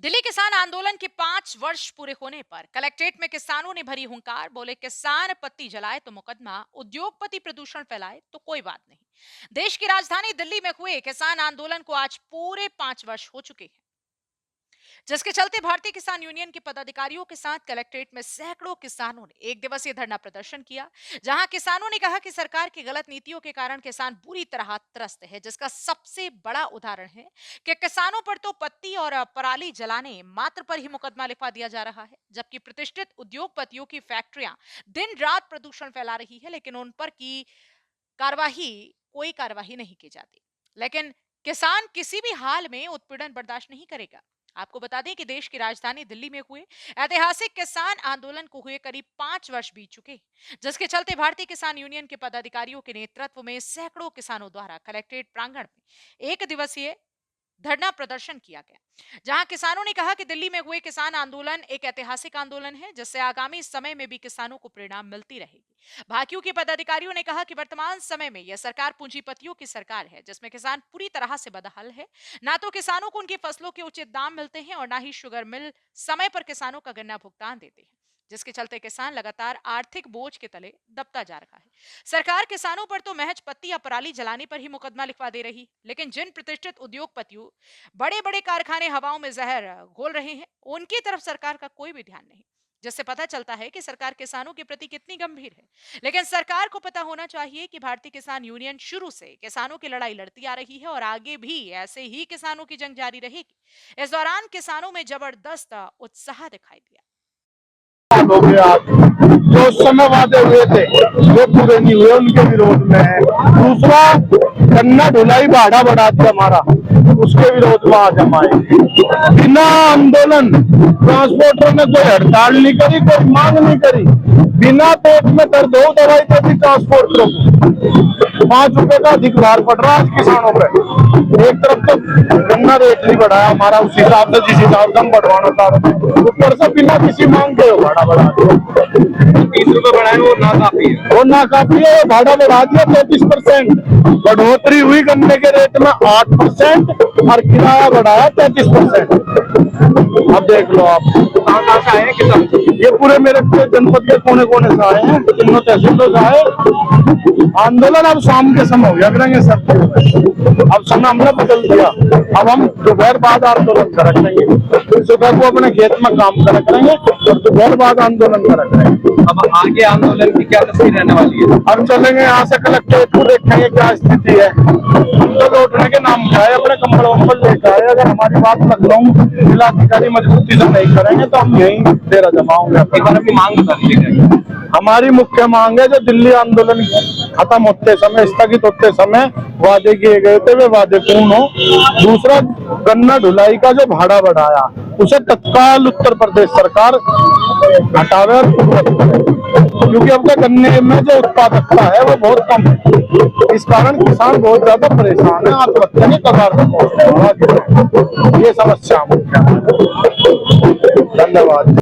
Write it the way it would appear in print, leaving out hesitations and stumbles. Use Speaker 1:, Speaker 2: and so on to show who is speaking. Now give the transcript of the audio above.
Speaker 1: दिल्ली किसान आंदोलन के 5 वर्ष पूरे होने पर कलेक्ट्रेट में किसानों ने भरी हुंकार। बोले, किसान पत्ती जलाए तो मुकदमा, उद्योगपति प्रदूषण फैलाए तो कोई बात नहीं। देश की राजधानी दिल्ली में हुए किसान आंदोलन को आज पूरे 5 वर्ष हो चुके हैं, जिसके चलते भारतीय किसान यूनियन के पदाधिकारियों के साथ कलेक्ट्रेट में सैकड़ों किसानों ने एक दिवसीय धरना प्रदर्शन किया, जहां किसानों ने कहा कि सरकार की गलत नीतियों के कारण किसान बुरी तरह त्रस्त है। जिसका सबसे बड़ा उदाहरण है कि किसानों पर तो पत्ती और पराली जलाने मात्र पर ही मुकदमा लिखवा दिया जा रहा है, जबकि प्रतिष्ठित उद्योगपतियों की फैक्ट्रियां दिन रात प्रदूषण फैला रही है, लेकिन उन पर कोई कार्यवाही नहीं की जाती। लेकिन किसान किसी भी हाल में उत्पीड़न बर्दाश्त नहीं करेगा। आपको बता दें कि देश की राजधानी दिल्ली में हुए ऐतिहासिक किसान आंदोलन को हुए करीब 5 वर्ष बीत चुके हैं, जिसके चलते भारतीय किसान यूनियन के पदाधिकारियों के नेतृत्व में सैकड़ों किसानों द्वारा कलेक्ट्रेट प्रांगण में एक दिवसीय धरना प्रदर्शन किया गया, जहां किसानों ने कहा कि दिल्ली में हुए किसान आंदोलन एक ऐतिहासिक आंदोलन है, जिससे आगामी समय में भी किसानों को प्रेरणा मिलती रहेगी। भाकियों के पदाधिकारियों ने कहा कि वर्तमान समय में यह सरकार पूंजीपतियों की सरकार है, जिसमें किसान पूरी तरह से बदहाल है। ना तो किसानों को उनकी फसलों के उचित दाम मिलते हैं और ना ही शुगर मिल समय पर किसानों का गन्ना भुगतान देते हैं, जिसके चलते किसान लगातार आर्थिक बोझ के तले दबता जा रहा है। सरकार किसानों पर तो महज पत्ती या पराली जलाने पर ही मुकदमा लिखवा दे रही, लेकिन जिन प्रतिष्ठित उद्योगपतियों बड़े बड़े कारखाने हवाओं में जहर घोल रहे हैं, उनकी तरफ सरकार का कोई भी ध्यान नहीं, जिससे पता चलता है कि सरकार किसानों के प्रति कितनी गंभीर है। लेकिन सरकार को पता होना चाहिए कि भारतीय किसान यूनियन शुरू से किसानों की लड़ाई लड़ती आ रही है और आगे भी ऐसे ही किसानों की जंग जारी रहेगी। इस दौरान किसानों में जबरदस्त उत्साह दिखाई दिया।
Speaker 2: हो गया, जो उस समय वादे हुए थे वो पूरे नहीं हुए, उनके विरोध में है। दूसरा, गन्ना ढुलाई भाड़ा बढ़ा दिया हमारा, उसके विरोध में आज हम आए। बिना आंदोलन ट्रांसपोर्टर ने कोई हड़ताल नहीं करी, कोई मांग नहीं करी। बिना पेट में दर्द हो दवाई देती ट्रांसपोर्टरों को। 5 रुपए का अधिक भार पड़ रहा है आज किसानों पे। एक तरफ तो गन्ना रेट नहीं बढ़ाया हमारा उस हिसाब से जिस हिसाब से हम बढ़वाना था, ऊपर से बिना किसी मांग के भाड़ा बढ़ा दिया।
Speaker 3: 30 रुपए बढ़ाए वो नाकाफी है,
Speaker 2: वो नाकाफी है। भाड़ा बढ़ा दिया 33%, बढ़ोतरी हुई गन्ने के रेट में 8% और किराया बढ़ाया 33%। अब देख लो आप
Speaker 3: कहाँ से आए हैं किसान?
Speaker 2: ये पूरे मेरे जनपद के कोने कोने से आए हैं, तीनों तहसीलों से आए। आंदोलन अब शाम के समय हो गया करेंगे सर, अब समय हमने बदल दिया। अब हम दोपहर बाद आंदोलन कर रखेंगे, सुबह को अपने खेत में काम कर करेंगे और दोपहर बाद आंदोलन कर रखेंगे।
Speaker 3: अब आगे आंदोलन की क्या तस्वीर रहने वाली है?
Speaker 2: हम चलेंगे यहाँ से कलेक्ट्रेट को, देखेंगे क्या स्थिति है। हम तो लौटने के नाम पे आए, अपने कंबल वंबल लेकर आए। अगर हमारी बात लखनऊ जिलाधिकारी मजबूती से नहीं करेंगे तो हम यहीं डेरा जमाओगे।
Speaker 3: एक बार अपनी मांग बता दीजिए।
Speaker 2: हमारी मुख्य मांग है, जो दिल्ली आंदोलन खत्म होते समय, स्थगित होते समय वादे किए गए थे वे वादे पूर्ण हो। दूसरा, गन्ना ढुलाई का जो भाड़ा बढ़ाया उसे तत्काल उत्तर प्रदेश सरकार हटावे और पूर्ववत करे, क्योंकि अब तक गन्ने में जो उत्पादकता है वो बहुत कम है। इस कारण किसान बहुत ज्यादा परेशान है, आत्महत्या के कगार पर पहुंचते हैं। ये समस्या मुख्य है। धन्यवाद।